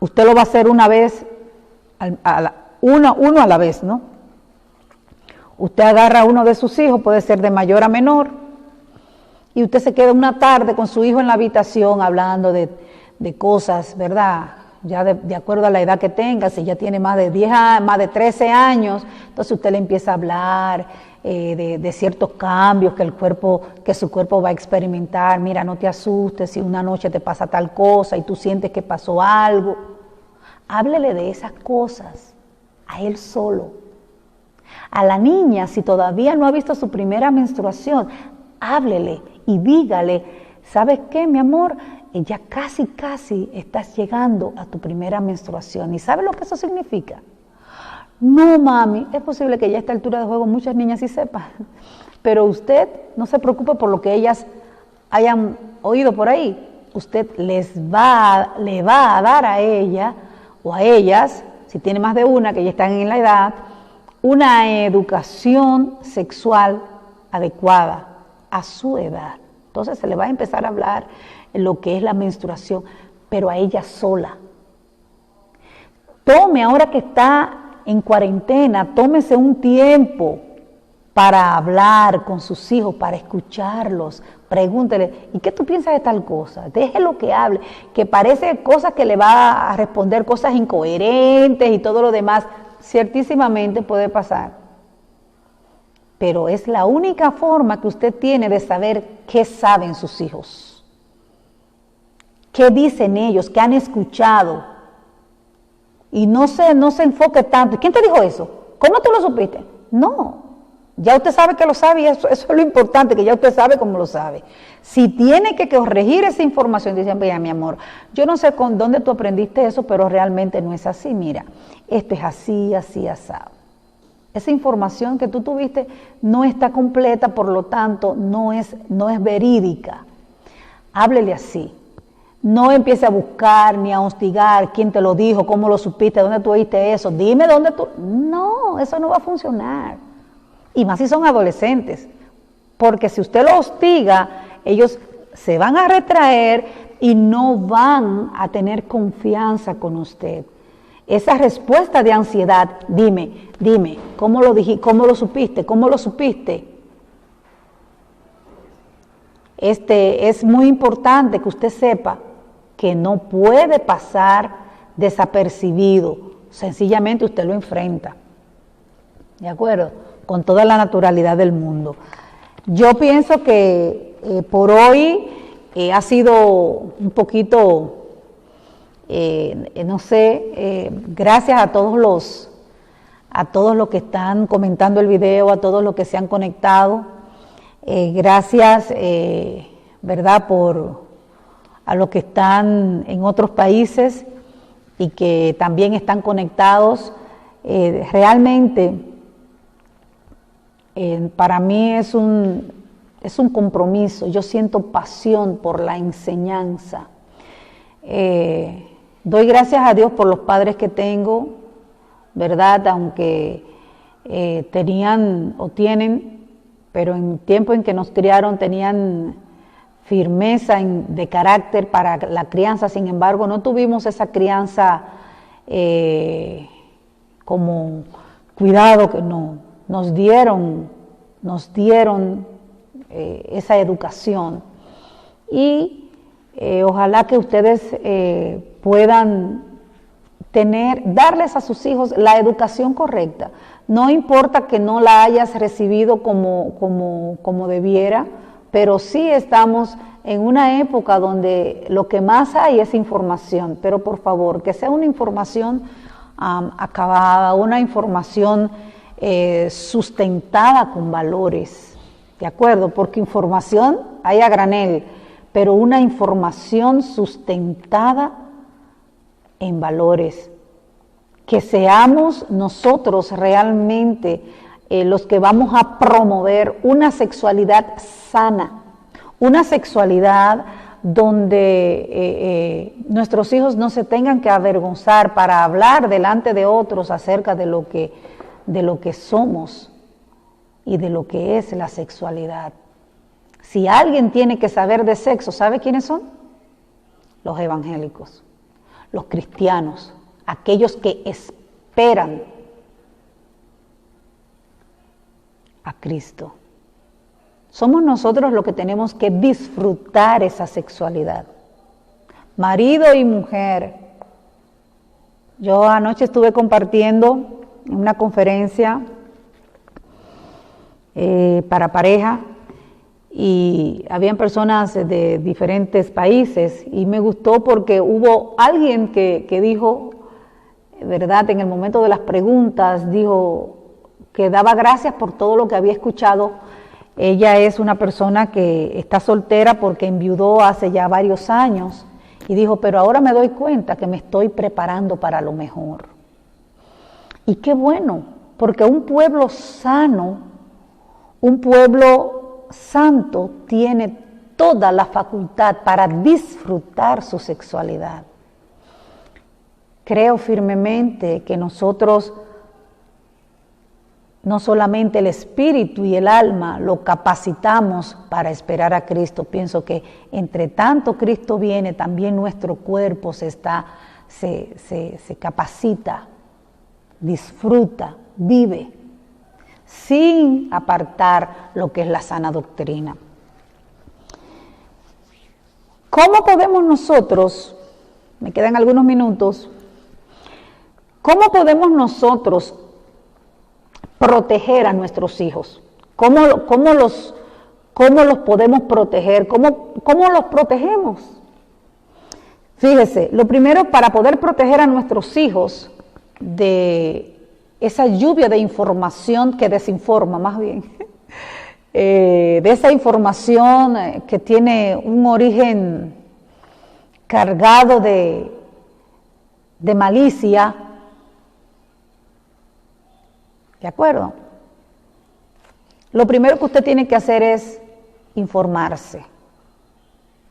usted lo va a hacer una vez, uno a la vez, ¿no? Usted agarra a uno de sus hijos, puede ser de mayor a menor, y usted se queda una tarde con su hijo en la habitación hablando de cosas, ¿verdad? Ya de acuerdo a la edad que tenga, si ya tiene más de 10 años, más de 13 años, entonces usted le empieza a hablar de ciertos cambios que su cuerpo va a experimentar. Mira, no te asustes si una noche te pasa tal cosa y tú sientes que pasó algo. Háblele de esas cosas a él solo. A la niña, si todavía no ha visto su primera menstruación, háblele y dígale, ¿sabes qué, mi amor? Ya casi estás llegando a tu primera menstruación. ¿Y sabes lo que eso significa? No, mami, es posible que ya a esta altura de juego muchas niñas sí sepan, pero usted no se preocupe por lo que ellas hayan oído por ahí. Usted le va a dar a ella o a ellas, si tiene más de una que ya están en la edad, una educación sexual adecuada a su edad. Entonces se le va a empezar a hablar lo que es la menstruación, pero a ella sola. Tome, ahora que está en cuarentena, tómese un tiempo para hablar con sus hijos, para escucharlos. Pregúntele, ¿y qué tú piensas de tal cosa? Déjelo que hable, que parece cosas que le va a responder, cosas incoherentes y todo lo demás. Ciertísimamente puede pasar. Pero es la única forma que usted tiene de saber qué saben sus hijos. ¿Qué dicen ellos? ¿Qué han escuchado? Y no se enfoque tanto. ¿Quién te dijo eso? ¿Cómo tú lo supiste? No, ya usted sabe que lo sabe y eso es lo importante, que ya usted sabe cómo lo sabe. Si tiene que corregir esa información, dicen, vea mi amor, yo no sé con dónde tú aprendiste eso, pero realmente no es así, mira, esto es así, así, asado. Esa información que tú tuviste no está completa, por lo tanto no es verídica. Háblele así. No empiece a buscar ni a hostigar quién te lo dijo, cómo lo supiste, dónde tú oíste eso, dime dónde tú... No, eso no va a funcionar. Y más si son adolescentes, porque si usted lo hostiga, ellos se van a retraer y no van a tener confianza con usted. Esa respuesta de ansiedad, dime, ¿cómo lo dijiste? ¿Cómo lo supiste? ¿Cómo lo supiste? Es muy importante que usted sepa que no puede pasar desapercibido, sencillamente usted lo enfrenta, ¿de acuerdo? Con toda la naturalidad del mundo. Yo pienso que por hoy ha sido un poquito, gracias a todos los que están comentando el video, a todos los que se han conectado, gracias, ¿verdad?, a los que están en otros países y que también están conectados. Realmente para mí es un compromiso, yo siento pasión por la enseñanza. Doy gracias a Dios por los padres que tengo, ¿verdad?, aunque tenían o tienen, pero en el tiempo en que nos criaron tenían firmeza de carácter para la crianza. Sin embargo, no tuvimos esa crianza como cuidado que nos dieron esa educación. Y ojalá que ustedes puedan darles a sus hijos la educación correcta. No importa que no la hayas recibido como debiera, pero sí estamos en una época donde lo que más hay es información, pero por favor, que sea una información acabada, una información sustentada con valores, ¿de acuerdo? Porque información hay a granel, pero una información sustentada en valores. Que seamos nosotros realmente los que vamos a promover una sexualidad sana, una sexualidad donde nuestros hijos no se tengan que avergonzar para hablar delante de otros acerca de lo que somos y de lo que es la sexualidad. Si alguien tiene que saber de sexo, ¿sabe quiénes son? Los evangélicos, los cristianos, aquellos que esperan a Cristo. Somos nosotros los que tenemos que disfrutar esa sexualidad. Marido y mujer. Yo anoche estuve compartiendo en una conferencia para pareja y habían personas de diferentes países y me gustó porque hubo alguien que dijo, ¿verdad?, en el momento de las preguntas, dijo que daba gracias por todo lo que había escuchado. Ella es una persona que está soltera porque enviudó hace ya varios años y dijo, pero ahora me doy cuenta que me estoy preparando para lo mejor. Y qué bueno, porque un pueblo sano, un pueblo santo tiene toda la facultad para disfrutar su sexualidad. Creo firmemente que nosotros, no solamente el espíritu y el alma, lo capacitamos para esperar a Cristo. Pienso que entre tanto Cristo viene, también nuestro cuerpo se capacita, disfruta, vive. sin apartar lo que es la sana doctrina. ¿Cómo podemos nosotros, me quedan algunos minutos, cómo podemos nosotros proteger a nuestros hijos? ¿Cómo los podemos proteger? ¿Cómo los protegemos? Fíjese, lo primero para poder proteger a nuestros hijos de esa lluvia de información que desinforma, más bien, de esa información que tiene un origen cargado de malicia, ¿de acuerdo? Lo primero que usted tiene que hacer es informarse.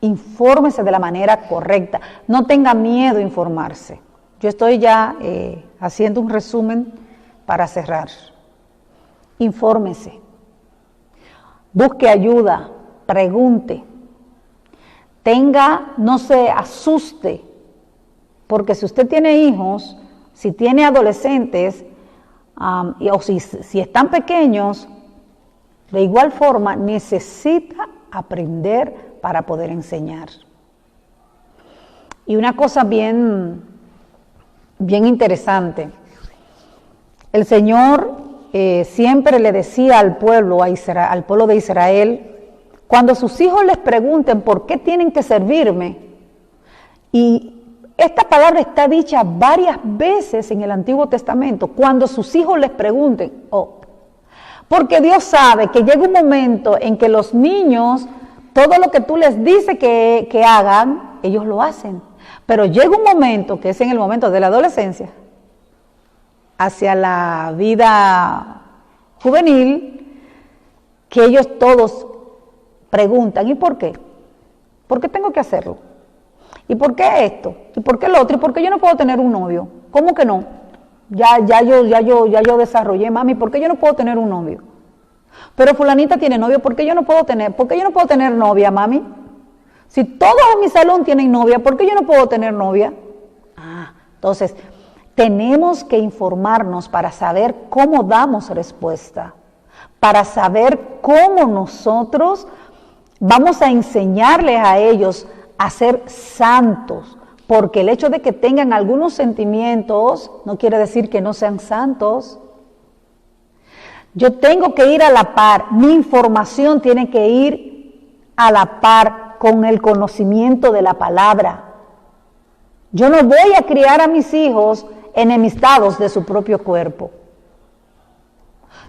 Infórmese de la manera correcta. No tenga miedo a informarse. Yo estoy ya haciendo un resumen para cerrar. Infórmese. Busque ayuda. Pregunte. No se asuste. Porque si usted tiene hijos, si tiene adolescentes, o si están pequeños, de igual forma necesita aprender para poder enseñar. Y una cosa bien interesante, el Señor siempre le decía al pueblo de Israel, cuando sus hijos les pregunten por qué tienen que servirme, y esta palabra está dicha varias veces en el Antiguo Testamento, cuando sus hijos les pregunten, porque Dios sabe que llega un momento en que los niños, todo lo que tú les dices que hagan, ellos lo hacen. Pero llega un momento, que es en el momento de la adolescencia, hacia la vida juvenil, que ellos todos preguntan, ¿y por qué? ¿Por qué tengo que hacerlo? ¿Y por qué esto? ¿Y por qué lo otro? ¿Y por qué yo no puedo tener un novio? ¿Cómo que no? Ya yo desarrollé, mami, ¿por qué yo no puedo tener un novio? Pero fulanita tiene novio, ¿por qué yo no puedo tener novia, mami? Si todos en mi salón tienen novia, ¿por qué yo no puedo tener novia? Entonces, tenemos que informarnos para saber cómo damos respuesta, para saber cómo nosotros vamos a enseñarles a ellos a ser santos, porque el hecho de que tengan algunos sentimientos no quiere decir que no sean santos. Yo tengo que ir a la par, mi información tiene que ir a la par con el conocimiento de la palabra. Yo no voy a criar a mis hijos enemistados de su propio cuerpo.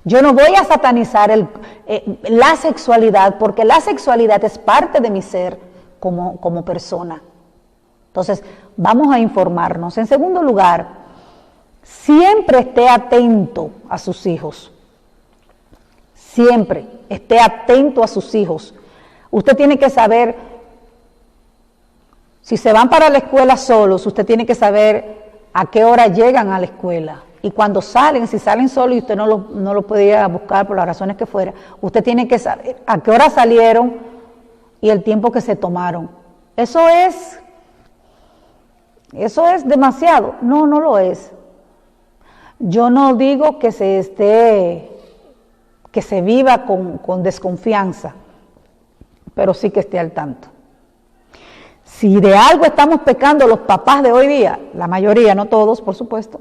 Yo no voy a satanizar la sexualidad, porque la sexualidad es parte de mi ser como persona. Entonces, vamos a informarnos. En segundo lugar, siempre esté atento a sus hijos. Siempre esté atento a sus hijos. Usted tiene que saber, si se van para la escuela solos, usted tiene que saber a qué hora llegan a la escuela. Y cuando salen, si salen solos y usted no lo podía buscar por las razones que fuera, usted tiene que saber a qué hora salieron y el tiempo que se tomaron. Eso es demasiado. No lo es. Yo no digo que se viva con desconfianza, pero sí que esté al tanto. Si de algo estamos pecando los papás de hoy día, la mayoría, no todos, por supuesto,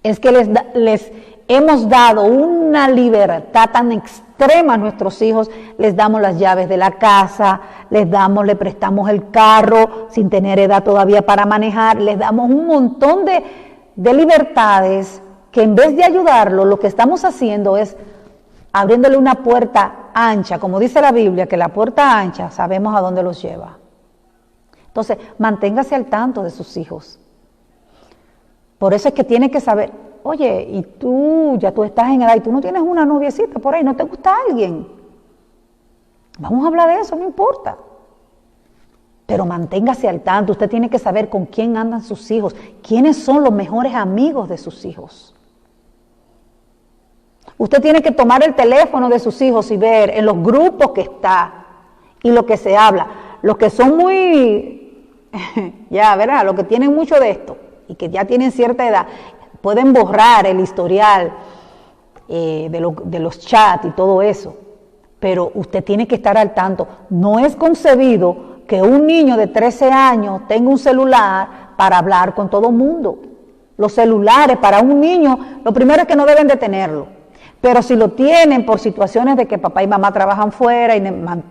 es que les hemos dado una libertad tan extrema a nuestros hijos, les damos las llaves de la casa, le prestamos el carro sin tener edad todavía para manejar, les damos un montón de libertades que en vez de ayudarlo, lo que estamos haciendo es abriéndole una puerta ancha, como dice la Biblia, que la puerta ancha sabemos a dónde los lleva. Entonces, manténgase al tanto de sus hijos. Por eso es que tiene que saber, oye, y tú estás en edad y tú no tienes una noviecita por ahí, ¿no te gusta alguien? Vamos a hablar de eso, no importa. Pero manténgase al tanto, usted tiene que saber con quién andan sus hijos, quiénes son los mejores amigos de sus hijos. Usted tiene que tomar el teléfono de sus hijos y ver en los grupos que está y lo que se habla. Los que son muy, los que tienen mucho de esto y que ya tienen cierta edad, pueden borrar el historial de los chats y todo eso. Pero usted tiene que estar al tanto. No es concebido que un niño de 13 años tenga un celular para hablar con todo el mundo. Los celulares para un niño, lo primero es que no deben de tenerlo. Pero si lo tienen por situaciones de que papá y mamá trabajan fuera y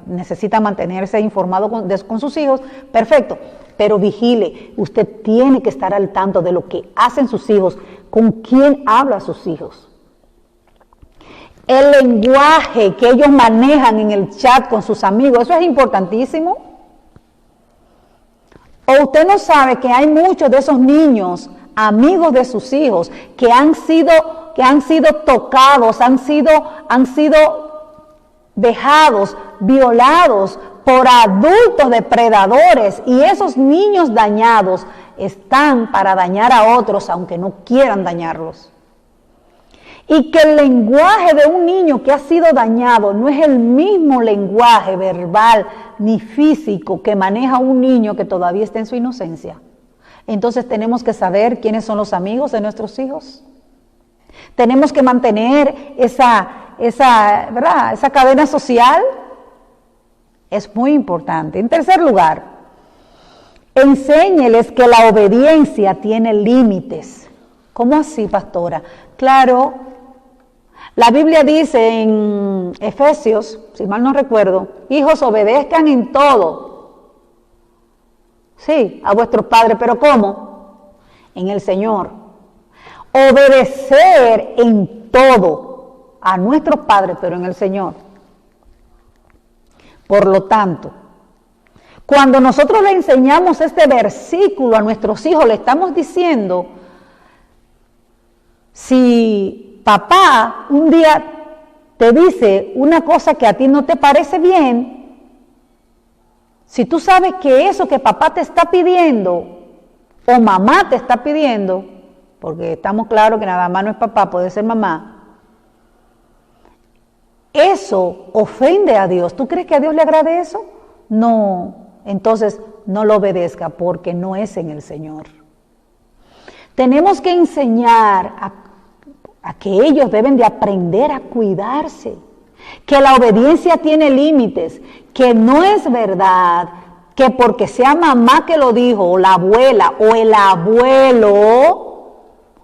necesitan mantenerse informados con sus hijos, perfecto. Pero vigile, usted tiene que estar al tanto de lo que hacen sus hijos, con quién habla sus hijos. El lenguaje que ellos manejan en el chat con sus amigos, eso es importantísimo. O usted no sabe que hay muchos de esos niños, amigos de sus hijos, que han sido tocados, han sido dejados, violados por adultos depredadores, y esos niños dañados están para dañar a otros aunque no quieran dañarlos. Y que el lenguaje de un niño que ha sido dañado no es el mismo lenguaje verbal ni físico que maneja un niño que todavía está en su inocencia. Entonces tenemos que saber quiénes son los amigos de nuestros hijos. Tenemos que mantener esa cadena social. Es muy importante. En tercer lugar, enséñeles que la obediencia tiene límites. ¿Cómo así, pastora? Claro, la Biblia dice en Efesios, si mal no recuerdo, hijos, obedezcan en todo. Sí, a vuestros padres, pero ¿cómo? En el Señor. Obedecer en todo a nuestros padres, pero en el Señor. Por lo tanto, cuando nosotros le enseñamos este versículo a nuestros hijos, le estamos diciendo, si papá un día te dice una cosa que a ti no te parece bien, si tú sabes que eso que papá te está pidiendo o mamá te está pidiendo, porque estamos claros que nada más no es papá, puede ser mamá, eso ofende a Dios. ¿Tú crees que a Dios le agrade eso? No. Entonces no lo obedezca porque no es en el Señor. Tenemos que enseñar a que ellos deben de aprender a cuidarse, que la obediencia tiene límites, que no es verdad que porque sea mamá que lo dijo, o la abuela, o el abuelo,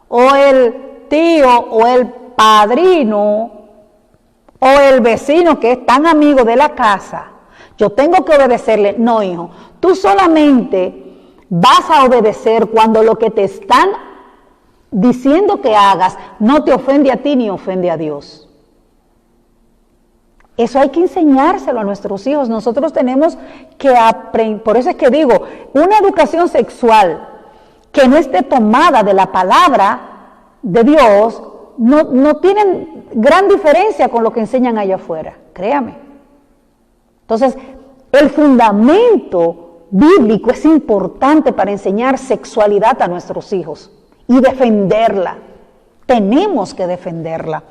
o el tío, o el padrino, o el vecino que es tan amigo de la casa, yo tengo que obedecerle. No, hijo, tú solamente vas a obedecer cuando lo que te están diciendo que hagas no te ofende a ti ni ofende a Dios. Eso hay que enseñárselo a nuestros hijos. Nosotros tenemos que aprender. Por eso es que digo, una educación sexual que no esté tomada de la palabra de Dios no tienen gran diferencia con lo que enseñan allá afuera, créame. Entonces, el fundamento bíblico es importante para enseñar sexualidad a nuestros hijos y defenderla. Tenemos que defenderla.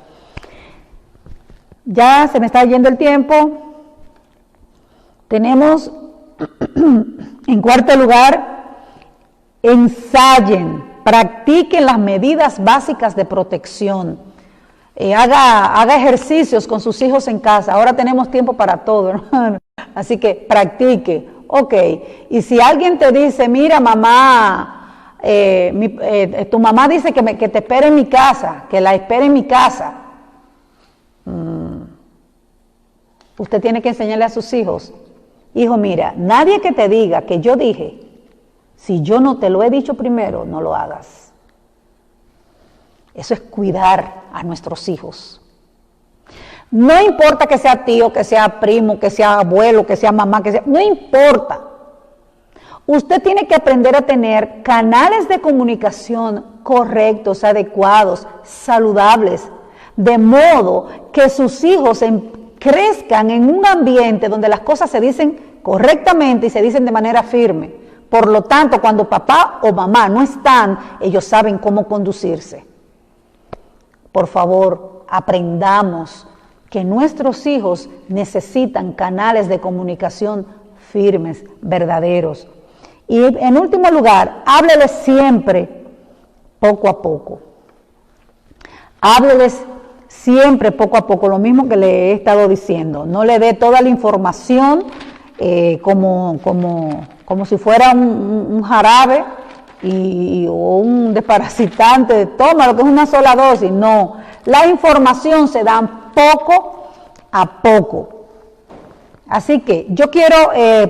Ya se me está yendo el tiempo. Tenemos, en cuarto lugar, ensayen. Practiquen las medidas básicas de protección. Haga ejercicios con sus hijos en casa. Ahora tenemos tiempo para todo, hermano. Así que practique. Ok. Y si alguien te dice, mira mamá, tu mamá dice que te espere en mi casa, que la espere en mi casa. Usted tiene que enseñarle a sus hijos. Hijo, mira, nadie que te diga que yo dije, si yo no te lo he dicho primero, no lo hagas. Eso es cuidar a nuestros hijos. No importa que sea tío, que sea primo, que sea abuelo, que sea mamá, no importa. Usted tiene que aprender a tener canales de comunicación correctos, adecuados, saludables, de modo que sus hijos crezcan en un ambiente donde las cosas se dicen correctamente y se dicen de manera firme. Por lo tanto, cuando papá o mamá no están, ellos saben cómo conducirse. Por favor, aprendamos que nuestros hijos necesitan canales de comunicación firmes, verdaderos. Y en último lugar, hábleles siempre, poco a poco. Hábleles siempre poco a poco, lo mismo que le he estado diciendo, no le dé toda la información como si fuera un jarabe o un desparasitante, toma lo que es una sola dosis, no, la información se da poco a poco. Así que yo quiero,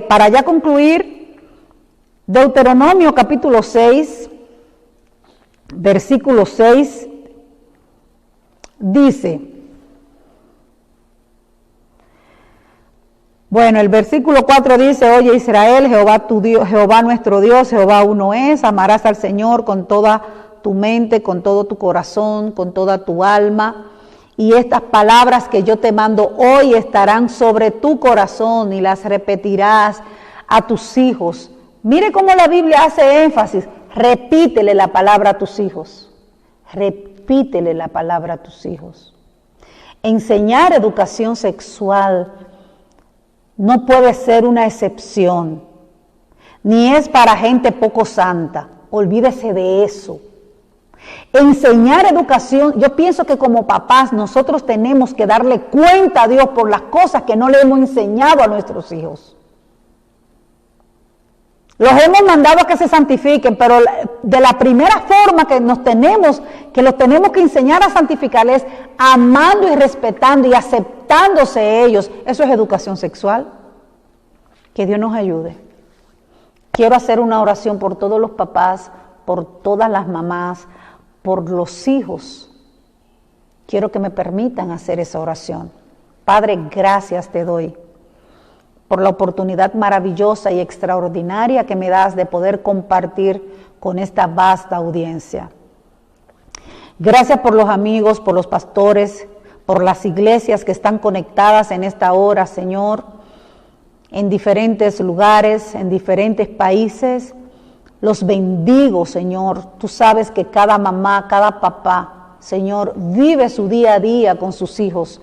para ya concluir, Deuteronomio capítulo 6, versículo 6, dice, bueno, el versículo 4 dice, oye Israel, Jehová tu Dios, Jehová nuestro Dios, Jehová uno es, amarás al Señor con toda tu mente, con todo tu corazón, con toda tu alma. Y estas palabras que yo te mando hoy estarán sobre tu corazón y las repetirás a tus hijos. Mire cómo la Biblia hace énfasis. Repítele la palabra a tus hijos. Repítele la palabra a tus hijos. Enseñar educación sexual no puede ser una excepción, ni es para gente poco santa. Olvídese de eso. Enseñar educación, yo pienso que como papás nosotros tenemos que darle cuenta a Dios por las cosas que no le hemos enseñado a nuestros hijos. Los hemos mandado a que se santifiquen, pero de la primera forma que los tenemos que enseñar a santificar es amando y respetando y aceptándose ellos. Eso es educación sexual. Que Dios nos ayude. Quiero hacer una oración por todos los papás, por todas las mamás, por los hijos. Quiero que me permitan hacer esa oración. Padre, gracias te doy por la oportunidad maravillosa y extraordinaria que me das de poder compartir con esta vasta audiencia. Gracias por los amigos, por los pastores, por las iglesias que están conectadas en esta hora, Señor, en diferentes lugares, en diferentes países. Los bendigo, Señor. Tú sabes que cada mamá, cada papá, Señor, vive su día a día con sus hijos.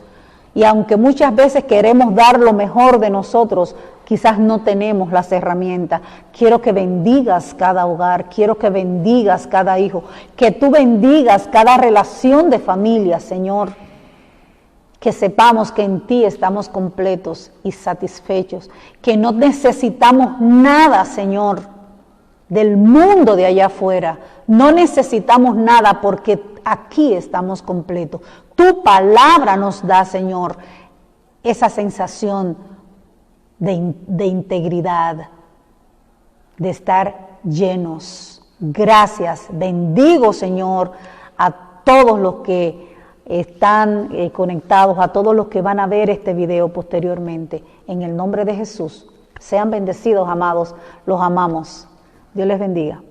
Y aunque muchas veces queremos dar lo mejor de nosotros, quizás no tenemos las herramientas. Quiero que bendigas cada hogar, quiero que bendigas cada hijo, que tú bendigas cada relación de familia, Señor. Que sepamos que en ti estamos completos y satisfechos, que no necesitamos nada, Señor, del mundo de allá afuera. No necesitamos nada porque aquí estamos completos. Tu palabra nos da, Señor, esa sensación de integridad, de estar llenos. Gracias. Bendigo, Señor, a todos los que están conectados, a todos los que van a ver este video posteriormente. En el nombre de Jesús, sean bendecidos, amados. Los amamos. Dios les bendiga.